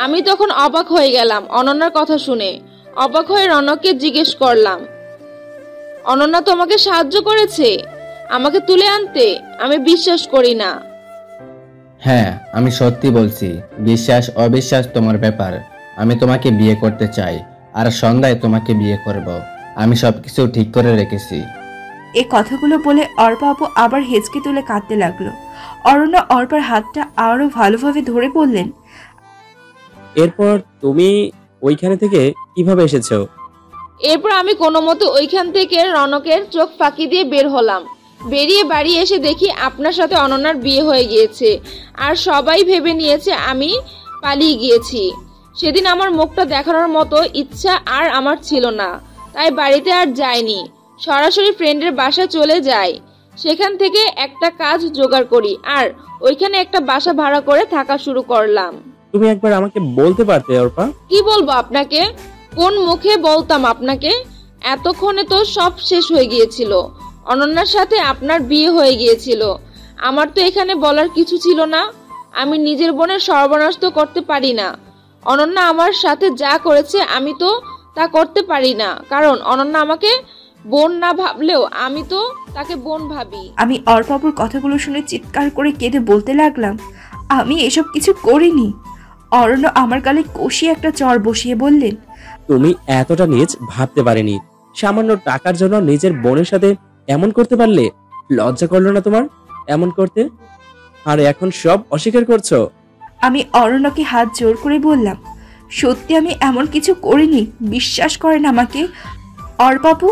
আমি তখন অবাক হয়ে গেলাম অনন্যার কথা শুনে। অবাক হয়ে রনককে জিজ্ঞেস করলাম, অনন্যা তোমাকে সাহায্য করেছে আমাকে তুলে আনতে? আমি বিশ্বাস করি না। হ্যাঁ, আমি সত্যি বলছি, বিশ্বাস অবিশ্বাস তোমার ব্যাপার। আমি তোমাকে বিয়ে করতে চাই, আর সন্ধ্যায় তোমাকে বিয়ে করব। আমি সবকিছু ঠিক করে রেখেছি। এই কথাগুলো বলে অর্পা আপু আবার হেঁচকে তুলে কাঁদতে লাগলো। অরণ্য অর্পার হাতটা আরো ভালোভাবে ধরে বললেন, এরপর তুমি ওইখানে থেকে কিভাবে এসেছো? এরপর আমি কোনো মতো ওইখান থেকে রনকের চোখ ফাঁকি দিয়ে বের হলাম। বেরিয়ে বাড়ি এসে দেখি আপনার সাথে অনন্যার বিয়ে হয়ে গিয়েছে, আর সবাই ভেবে নিয়েছে আমি পালিয়ে গিয়েছি। সেদিন আমার মুখটা দেখানোর মতো ইচ্ছা আর আমার ছিল না, তাই বাড়িতে আর যাইনি, সরাসরি ফ্রেন্ডের বাসায় চলে যাই। সেখান থেকে একটা কাজ জোগাড় করি আর ওইখানে একটা বাসা ভাড়া করে থাকা শুরু করলাম। তুমি একবার আমাকে বলতে পারতে অর্পা? কি বলবো আপনাকে, কোন মুখে বলতাম আপনাকে? এতক্ষণে তো সব শেষ হয়ে গিয়েছিল, অনন্যার সাথে আপনার বিয়ে হয়ে গিয়েছিল। আমার তো এখানে বলার কিছু ছিল না। আমি নিজের বোনের সর্বনাশ তো করতে পারি না। অনন্যা আমার সাথে যা করেছে আমি তো তা করতে পারি না, কারণ অনন্যা আমাকে বোন না ভাবলেও আমি তো তাকে বোন ভাবি। আমি অর্পাপুর কথাগুলো শুনে চিৎকার করে কেঁদে বলতে লাগলাম, আমি এসব কিছু করিনি। অরণ্য আমার গালে কষিয়ে একটা চর বসিয়ে বললেন, তুমি এতটা নিজ ভাবতে পারিনি। সামান্য টাকার জন্য নিজের বোনের সাথে এমন করতে পারলে? লজ্জা করলো না তোমার এমন করতে? আর এখন সব অস্বীকার করছো? আমি অরণ্যকে হাত জোর করে বললাম, সত্যি আমি এমন কিছু করিনি, বিশ্বাস করেন আমাকে। অর্পাপু,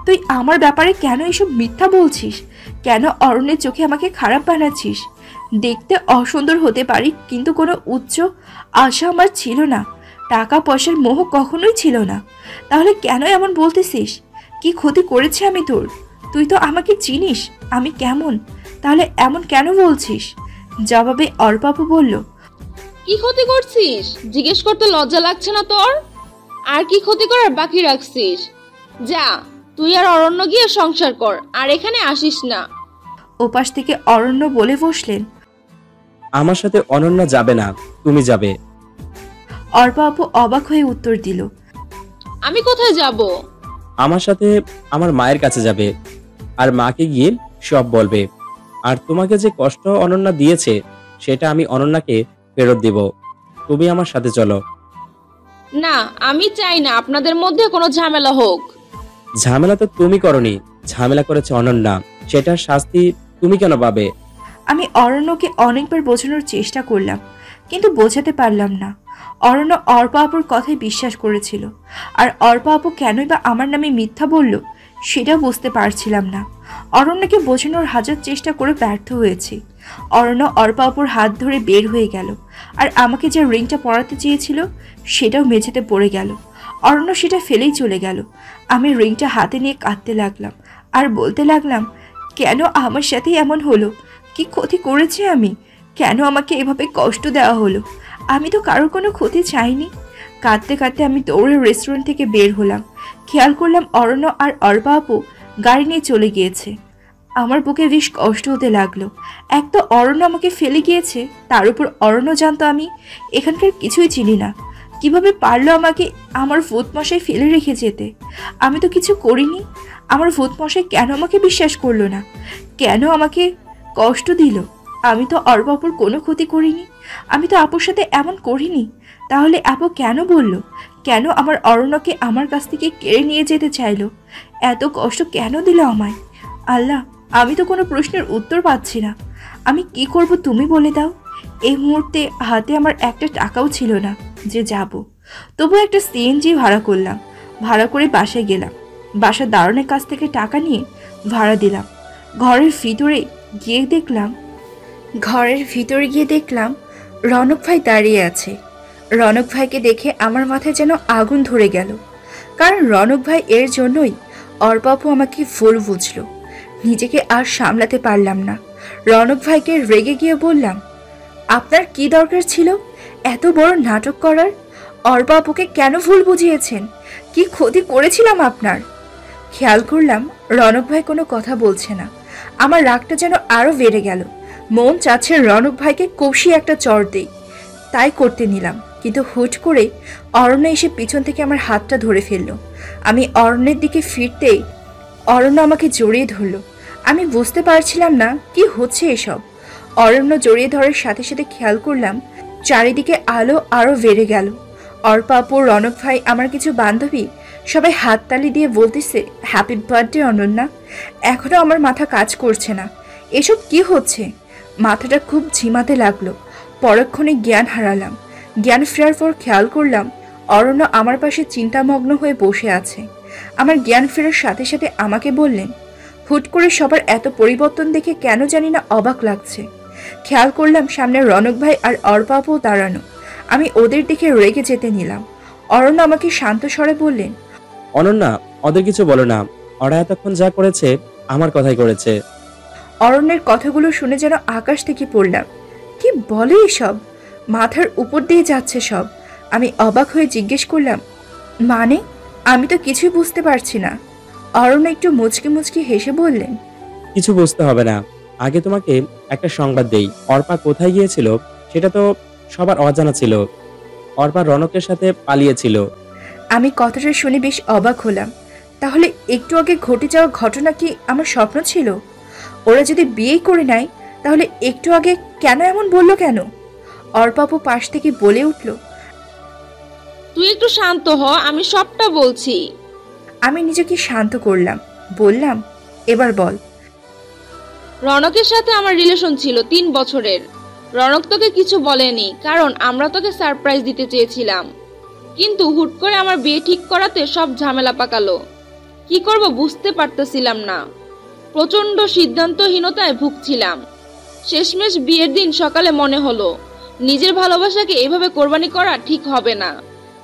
তুই আমার ব্যাপারে কেন এসব মিথ্যা বলছিস? কেন অরণ্যের চোখে আমাকে খারাপ বানাচ্ছিস? দেখতে অসুন্দর হতে পারি, কিন্তু কোনো উচ্চ আশা আমার ছিল না, টাকা পয়সার মোহ কখনোই ছিল না। তাহলে কেন এমন বলতেছিস? কি ক্ষতি করেছে আমি তোর? তুই তো আমাকে চিনিস আমি কেমন, তাহলে এমন কেন বলছিস? জবাবে অর্পাপু বলল, কি ক্ষতি করছিস জিজ্ঞেস করতে লজ্জা লাগছে না তোর? আর কি ক্ষতি করার বাকি রাখছিস? যা, তুই আর অরণ্য গিয়ে সংসার কর, আর এখানে আসিস না। ওপাশ থেকে অরণ্য বলে বসলেন, আমার সাথে অনন্যা যাবে না, তুমি যাবে। অর্পাপু অবাক হয়ে উত্তর দিল, আমি কোথায় যাব? আমার সাথে আমার মায়ের কাছে যাবে, আর মাকে গিয়ে সব বলবে। আর তোমাকে যে কষ্ট অনন্যা দিয়েছে সেটা আমি অনন্যাকে ফেরত দিব। তুমি আমার সাথে চলো। না, আমি চাই না আপনাদের মধ্যে কোনো ঝামেলা হোক। ঝামেলা তো তুমি করনি, ঝামেলা করেছে অনন্যা, সেটার শাস্তি তুমি কেন পাবে? আমি অরণ্যকে অনেকবার বোঝানোর চেষ্টা করলাম, কিন্তু বোঝাতে পারলাম না। অরণ্য অর্পা আপুর কথায় বিশ্বাস করেছিল, আর অর্পা আপু কেনই বা আমার নামে মিথ্যা বলল সেটাও বুঝতে পারছিলাম না। অরণ্যকে বোঝানোর হাজার চেষ্টা করে ব্যর্থ হয়েছি। অরণ্য অর্পা আপুর হাত ধরে বের হয়ে গেল, আর আমাকে যে রিংটা পরাতে চেয়েছিল সেটাও মেঝেতে পড়ে গেল। অরণ্য সেটা ফেলেই চলে গেল। আমি রিংটা হাতে নিয়ে কাঁদতে লাগলাম আর বলতে লাগলাম, কেন আমার সাথে এমন হলো? কি ক্ষতি করেছি আমি? কেন আমাকে এভাবে কষ্ট দেওয়া হলো? আমি তো কারোর কোনো ক্ষতি চাইনি। কাঁদতে কাঁদতে আমি দৌড়ে রেস্টুরেন্ট থেকে বের হলাম। খেয়াল করলাম অরণ্য আর অর্পা আপু গাড়ি নিয়ে চলে গিয়েছে। আমার বুকে বেশ কষ্ট হতে লাগলো। এক তো অরণ্য আমাকে ফেলে গিয়েছে, তার উপর অরণ্য জানতো আমি এখানকার কিছুই চিনি না। কিভাবে পারলো আমাকে আমার ভূত মশাই ফেলে রেখে যেতে? আমি তো কিছু করিনি। আমার ভূত মশাই কেন আমাকে বিশ্বাস করলো না? কেন আমাকে কষ্ট দিল? আমি তো অর্পা আপুর কোনো ক্ষতি করিনি। আমি তো আপুর সাথে এমন করিনি। তাহলে আপু কেন বলল? কেন আমার অরণ্যকে আমার কাছ থেকে কেড়ে নিয়ে যেতে চাইলো? এত কষ্ট কেন দিল আমায়? আল্লাহ, আমি তো কোনো প্রশ্নের উত্তর পাচ্ছি না। আমি কি করব তুমি বলে দাও। এই মুহূর্তে হাতে আমার একটা টাকাও ছিল না যে যাব। তবু একটা সিএনজি ভাড়া করলাম। ভাড়া করে বাসায় গেলাম। বাসার দারোয়ানের কাছ থেকে টাকা নিয়ে ভাড়া দিলাম। ঘরের ভিতরে গিয়ে দেখলাম রনক ভাই দাঁড়িয়ে আছে। রনক ভাইকে দেখে আমার মাথায় যেন আগুন ধরে গেল, কারণ রনক ভাই এর জন্যই অর্পা আপু আমাকে ভুল বুঝলো। নিজেকে আর সামলাতে পারলাম না। রনক ভাইকে রেগে গিয়ে বললাম, আপনার কি দরকার ছিল এত বড় নাটক করার? অর্পা আপুকে কেন ভুল বুঝিয়েছেন? কি ক্ষতি করেছিলাম আপনার? খেয়াল করলাম রনক ভাই কোনো কথা বলছে না। আমার রাগটা যেন আরো বেড়ে গেল। মন চাচ্ছে রনক ভাইকে কষিয়ে একটা চড় দেই, তাই করতে নিলাম। কিন্তু হুট করে অরণ্য এসে পিছন থেকে আমার হাতটা ধরে ফেললো। আমি অরণ্যের দিকে ফিরতেই অরণ্য আমাকে জড়িয়ে ধরলো। আমি বুঝতে পারছিলাম না কি হচ্ছে এসব। অরণ্য জড়িয়ে ধরার সাথে সাথে খেয়াল করলাম চারিদিকে আলো আরো বেড়ে গেল। অর্পা আপু, রনক ভাই, আমার কিছু বান্ধবী সবাই হাততালি দিয়ে বলতেছে, হ্যাপি বার্থডে অনন্যা। এখনো আমার মাথা কাজ করছে না। এসব কি হচ্ছে? মাথাটা খুব ঝিমাতে লাগলো। পরক্ষণে জ্ঞান হারালাম। জ্ঞান ফেরার পর খেয়াল করলাম অরণ্য আমার পাশে চিন্তামগ্ন হয়ে বসে আছে। আমার জ্ঞান ফেরার সাথে সাথে আমাকে বললেন, হুট করে সবার এত পরিবর্তন দেখে কেন জানি না অবাক লাগছে। খেয়াল করলাম সামনে রনক ভাই আর অর্পাপও দাঁড়ানো। আমি ওদের দিকে রেগে যেতে নিলাম। অরণ্য আমাকে শান্ত স্বরে বললেন, অনন্যা, ওদের কিছু বলো না। ওরা এতক্ষণ যা করেছে আমার কথাই করেছে। অরণ্যের কথাগুলো শুনে যেন আকাশ থেকে পড়লাম। কি বলে এসব? মাথার উপর দিয়ে যাচ্ছে সব। আমি অবাক হয়ে জিজ্ঞেস করলাম, মানে? আমি তো কিছুই বুঝতে পারছি না। অরণ্য একটু মুচকি মুচকি হেসে বললেন, কিছু বুঝতে হবে না। আগে তোমাকে একটা সংবাদ দেই। অর্পা কোথায় গিয়েছিল সেটা তো সবার অজানা ছিল। অর্পা রনকের সাথে পালিয়েছিল। আমি কথাটা শুনে বেশ অবাক হলাম। তাহলে একটু আগে ঘটে যাওয়া ঘটনা কি আমার স্বপ্ন ছিল? ওরা যদি বিয়ে করে নেয় তাহলে একটু আগে কেন এমন বলল কেন? অর্পাপু পাশ থেকে বলে উঠল, তুই একটু শান্ত হ, আমি সবটা বলছি। আমি নিজেকে শান্ত করলাম, বললাম, এবার বল। রনকের সাথে আমার রিলেশন ছিল 3 বছরের। রনক তোকে কিছু বলেনি, কারণ আমরা তোকে সারপ্রাইজ দিতে চেয়েছিলাম। কিন্তু হুট করে আমার বিয়ে ঠিক করাতে সব ঝামেলা পাকালো। কি করব বুঝতে পারতেছিলাম না। প্রচন্ড সিদ্ধান্তহীনতায় ভুগছিলাম। শেষমেশ বিয়ের দিন সকালে মনে হলো নিজের ভালোবাসাকে এভাবে কোরবানি করা ঠিক হবে না।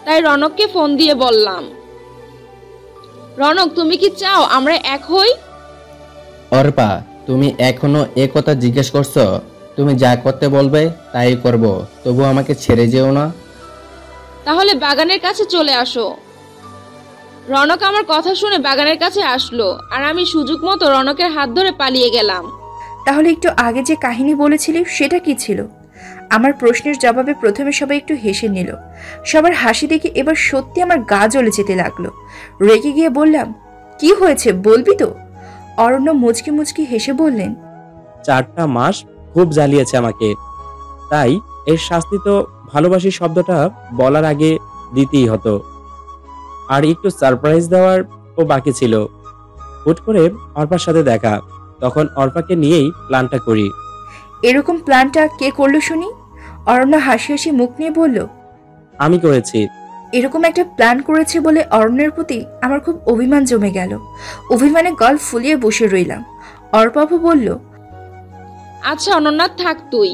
তাই রনককে ফোন দিয়ে বললাম, রনক, তুমি কি চাও আমরা এক হই? অর্পা, তুমি এখনো এ কথা জিজ্ঞেস করছো? তুমি যা করতে বলবে তাই করব, তবু আমাকে ছেড়ে যেও না। তাহলে বাগানের কাছে চলে আসো। রনক আমার কথা শুনে বাগানের কাছে আসলো, আর আমি সুযোগ মতো রনকের হাত ধরে পালিয়ে গেলাম। তাহলে একটু আগে যে কাহিনী বলেছিলি সেটা কি ছিল? আমার প্রশ্নের জবাবে প্রথমে সবাই একটু হেসে নিল। সবার হাসি দেখে এবার সত্যি আমার গা জ্বলে যেতে লাগলো। রেগে গিয়ে বললাম, কি হয়েছে বলবি তো? অরণ্য মুচকি মুচকি হেসে বললেন, 4টা মাস খুব জ্বালিয়েছে আমাকে, তাই এর শাস্তি তো ভালোবাসি শব্দটা বলার আগে দিতেই হতো। আর একটু সারপ্রাইজ দেওয়ার ও বাকি ছিল। হুট করে অর্পার সাথে দেখা, তখন অর্পাকে নিয়েই প্ল্যানটা করি। এরকম প্ল্যানটা কে করলো শুনি? অরণ্য হাসি হাসি মুখ নিয়ে বলল, আমি করেছি। এরকম একটা প্ল্যান করেছে বলে অরণ্যের প্রতি আমার খুব অভিমান জমে গেল। অভিমানে গল ফুলিয়ে বসে রইলাম। অর্পাপু বলল, আচ্ছা অনন্যা, থাক তুই।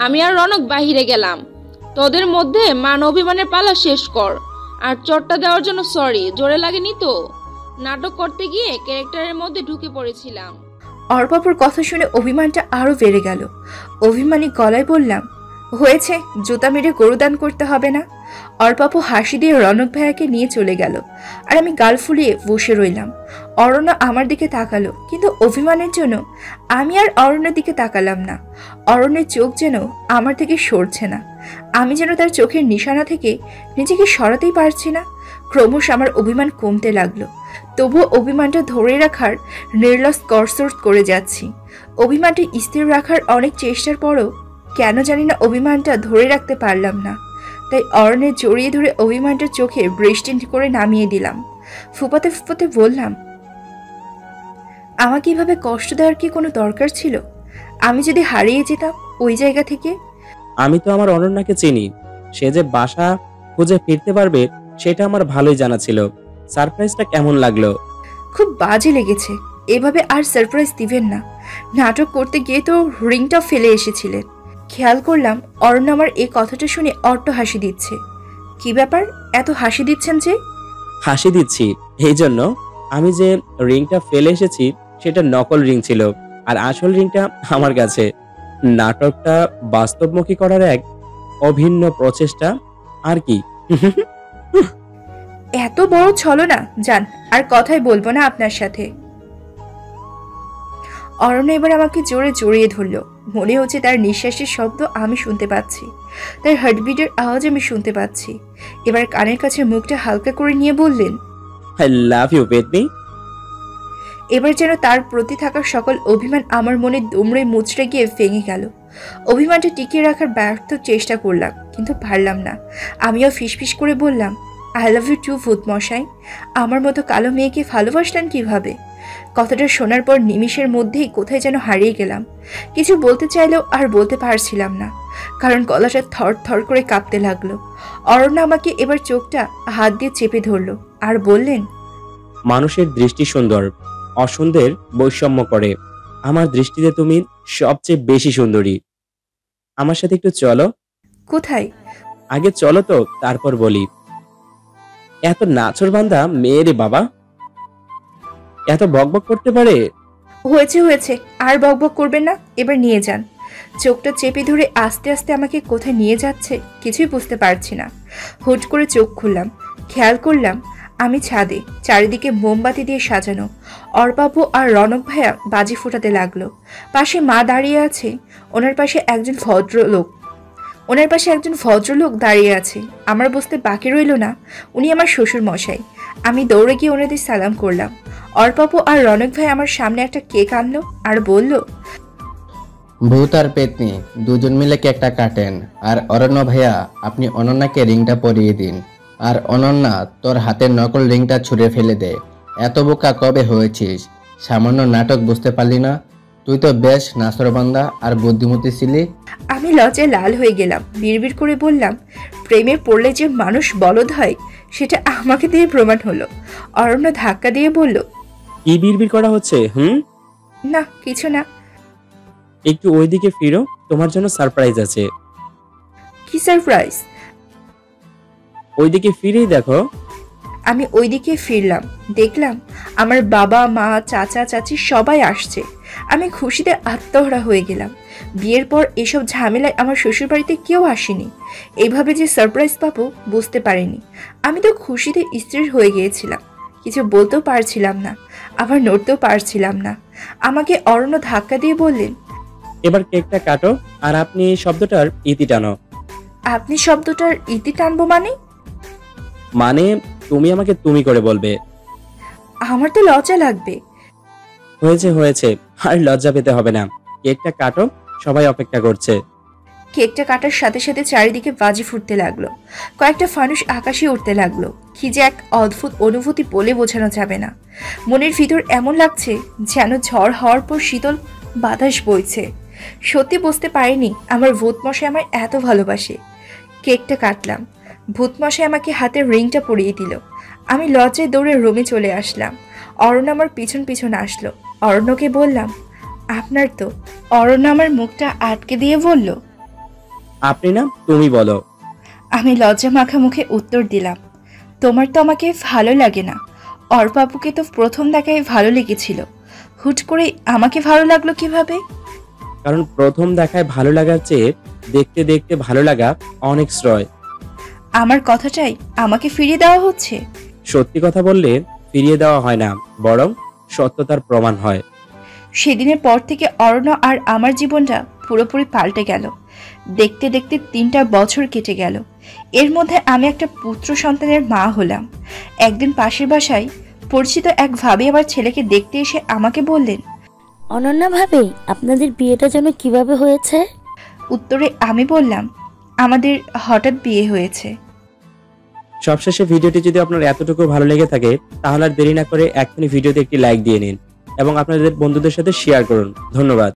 আমি আর রনক বাহিরে গেলাম। তোদের মধ্যে মান অভিমানের পালা শেষ কর। আর চটটা দেওয়ার জন্য সরি, জোরে লাগেনি তো? নাটক করতে গিয়ে ক্যারেক্টারের মধ্যে ঢুকে পড়েছিলাম। অর্পাপুর কথা শুনে অভিমানটা আরো বেড়ে গেল। অভিমানী গলায় বললাম, হয়েছে, জুতা মেরে গরুদান করতে হবে না। অর্পাপু হাসি দিয়ে রনক ভাইয়াকে নিয়ে চলে গেল, আর আমি গাল ফুলিয়ে বসে রইলাম। অরণ্য আমার দিকে তাকালো, কিন্তু অভিমানের জন্য আমি আর অরণ্যের দিকে তাকালাম না। অরণ্যের চোখ যেন আমার থেকে সরছে না। আমি যেন তার চোখের নিশানা থেকে নিজেকে সরাতেই পারছি না। ক্রমশ আমার অভিমান কমতে লাগলো। তবুও অভিমানটা ধরে রাখার নির্লস কসরত করে যাচ্ছি। অভিমানটা স্থির রাখার অনেক চেষ্টার পরও কেন জানি না অভিমানটা ধরে রাখতে পারলাম না। তাই অরণ্যে জড়িয়ে ধরে অভিমানটার চোখে বৃষ্টি করে নামিয়ে দিলাম। ফুপাতে ফুপাতে বললাম, আমাকে এভাবে কষ্ট দেওয়ার কি কোনো দরকার ছিল? আমি যদি হারিয়ে যেতাম ওই জায়গা থেকে? আমি তো আমার অনন্যাকে চিনি। সে যে বাসা খুঁজে ফিরতে পারবে সেটা আমার ভালোই জানা ছিল। সারপ্রাইজটা কেমন লাগলো? খুব বাজে লেগেছে। এভাবে আর সারপ্রাইজ দিবেন না। নাটক করতে গিয়ে তো রিংটা ফেলে এসেছিলেন। খেয়াল করলাম অরণ্য আমার এই কথাটা শুনে অট্ট হাসি দিচ্ছে। কি ব্যাপার, এত হাসি দিচ্ছেন যে? হাসি দিচ্ছি এই জন্য, আমি যে রিংটা ফেলে এসেছি সেটা নকল রিং ছিল, আর আসল রিংটা আমার কাছে। নাটকটা বাস্তবমুখী করার এক অভিন্ন প্রচেষ্টা আর কি। এত বড় ছলনা, যান, আর কথাই বলবো না আপনার সাথে। অরণ্য এবার আমাকে জোরে জড়িয়ে ধরল। মনে হচ্ছে তার নিঃশ্বাসের শব্দ আমি শুনতে পাচ্ছি, তার হার্টবিটের আওয়াজ আমি শুনতে পাচ্ছি। এবার কানের কাছে মুখটা হালকা করে নিয়ে বললেন, আই লাভ ইউ পেতনি। এবার যেন তার প্রতি থাকা সকল অভিমান আমার মনে দুমড়ে মুচড়ে গিয়ে ভেঙে গেল। অভিমানটা টিকিয়ে রাখার ব্যর্থ চেষ্টা করলাম, কিন্তু পারলাম না। আমিও ফিসফিস করে বললাম, আই লাভ ইউ টু ভূত মশাই। আমার মতো কালো মেয়েকে ভালোবাসলেন কিভাবে? কথাটা শোনার পর নিমিষের মধ্যেই কোথায় যেন হারিয়ে গেলাম। কিছু বলতে চাইলেও আর বলতে পারছিলাম না, কারণ গলাটা থর থর করে কাঁপতে লাগলো। অরণ্য আমাকে এবার চোখটা হাত দিয়ে চেপে ধরলো আর বললেন, মানুষের দৃষ্টি সুন্দর, অসুন্দর বৈষম্য করে। আমার দৃষ্টিতে তুমি সবচেয়ে বেশি সুন্দরী। আমার সাথে একটু চলো। কোথায়? আগে চলো তো, তারপর বলি। এত নাছোড়বান্দা মেয়ে রে বাবা, এত বকবক করতে পারে? হয়েছে হয়েছে, আর বকবক করবেন না, এবার নিয়ে যান। চোখটা চেপে ধরে আস্তে আস্তে আমাকে কোথায় নিয়ে যাচ্ছে কিছুই বুঝতে পারছি না। হুট করে চোখ খুললাম, খেয়াল করলাম আমি ছাদে, চারিদিকে মোমবাতি দিয়ে সাজানো। অর্পাপু আর রনক ভাইয়া বাজি ফোটাতে লাগলো। পাশে মা দাঁড়িয়ে আছে, ওনার পাশে একজন ভদ্রলোক দাঁড়িয়ে আছে। আমার বুঝতে বাকি রইল না উনি আমার শ্বশুর মশাই। আমি দৌড়ে গিয়ে ওনাদের সালাম করলাম। অর্পাপু আর রনক ভাই আমার সামনে একটা কেক আনলো আর বলল, ভূত আর পেতনি দুজন মিলে কেকটা কাটেন। আর অরণ্য ভাইয়া, আপনি অনন্যাকে রিংটা পরিয়ে দিন। আর অনন্যা, তোর হাতের নকল রিংটা ছুঁড়ে ফেলে দে। এত বোকা কবে হয়েছিস? সামান্য নাটক বুঝতে পারলি না? তুই তো বেশ নাসরবান্দা আর বুদ্ধিমতী ছিলি। আমি লজ্জায় লাল হয়ে গেলাম। বিড়বিড় করে বললাম, প্রেমে পড়লে যে মানুষ বলদ হয় সেটা আমাকে দিয়ে প্রমাণ হলো। অরণ্য ধাক্কা দিয়ে বলল, কি বিড়বিড় করা হচ্ছে? না কিছু না। একটু ওইদিকে ফিরো, তোমার জন্য সারপ্রাইজ আছে। কি সারপ্রাইজ? ওইদিকে ফিরেই দেখো। আমি ওইদিকে ফিরলাম, দেখলাম আমার বাবা মা চাচা চাচি সবাই আসছে। আমি খুশিতে আত্মহারা হয়ে গেলাম। বিয়ের পর এসব ঝামেলায় আমার শ্বশুরবাড়িতে কেউ আসেনি। এইভাবে যে সারপ্রাইজ পাবো বুঝতে পারিনি। আমি তো খুশিতে স্থির হয়ে গিয়েছিলাম, কিছু বলতেও পারছিলাম না, আবার নড়তেও পারছিলাম না। আমাকে অরণ্য ধাক্কা দিয়ে বললেন, এবার কেকটা কাটো আর আপনি শব্দটার ইতি টানো। আপনি শব্দটার ইতি টানবো মানে? মানে তুমি আমাকে তুমি করে বলবে। আমার তো লজ্জা লাগবে। হয়েছে হয়েছে, আর লজ্জা পেতে হবে না। কেকটা কাটো, সবাই অপেক্ষা করছে। কেকটা কাটার সাথে সাথে চারিদিকে বাজি ফুটতে লাগলো। কয়েকটা ফানুস আকাশে উঠতে লাগলো। কি যে এক অদ্ভুত অনুভূতি বলে বোঝানো যাবে না। মনের ভিতর এমন লাগছে যেন ঝড় হওয়ার পর শীতল বাতাস বইছে। সত্যি বুঝতে পারিনি আমার ভূতমশাই আমার এত ভালোবাসে। কেকটা কাটলাম, ভূতমশাই আমাকে হাতের রিংটা পরিয়ে দিল। আমি লজ্জায় দৌড়ে রুমে চলে আসলাম। অরণ্য আমার পিছন পিছন আসলো। অরণ্যকে বললাম, আপনার তো। অরণ্য আমার মুখটা আটকে দিয়ে বলল, আপনি না, তুমি বলো। আমি লজ্জা মাখা মুখে উত্তর দিলাম, তোমার তো আমাকে ভালো লাগে না। অর্পাপুকে তো প্রথম দেখায় ভালো লেগেছিল, হুট করে আমাকে ভালো লাগলো কিভাবে? কারণ প্রথম দেখায় ভালো লাগার চেয়ে দেখতে দেখতে ভালো লাগা অনেক শ্রয়। আমার কথাটাই আমাকে ফিরিয়ে দেওয়া হচ্ছে। সত্যি কথা বললে ফিরিয়ে দেওয়া হয় না, বরং সত্যতার প্রমাণ হয়। সেদিনের পর থেকে অরণ্য আর আমার জীবনটা পুরোপুরি পাল্টে গেল। দেখতে দেখতে 3টা বছর কেটে গেল। এর মধ্যে আমি একটা পুত্র সন্তানের মা হলাম। একদিন পাশের বাসায় পরিচিত এক ভাবি আমার ছেলেকে দেখতে এসে আমাকে বললেন, অনন্যা ভাবি, আপনাদের বিয়েটা যেন কিভাবে হয়েছে? উত্তরে আমি বললাম, আমাদের হঠাৎ বিয়ে হয়েছে। সবশেষে ভিডিওটি যদি আপনার এতটুকু ভালো লেগে থাকে তাহলে আর দেরি না করে এখনই ভিডিওতে একটি লাইক দিয়ে নিন এবং আপনাদের বন্ধুদের সাথে শেয়ার করুন। ধন্যবাদ।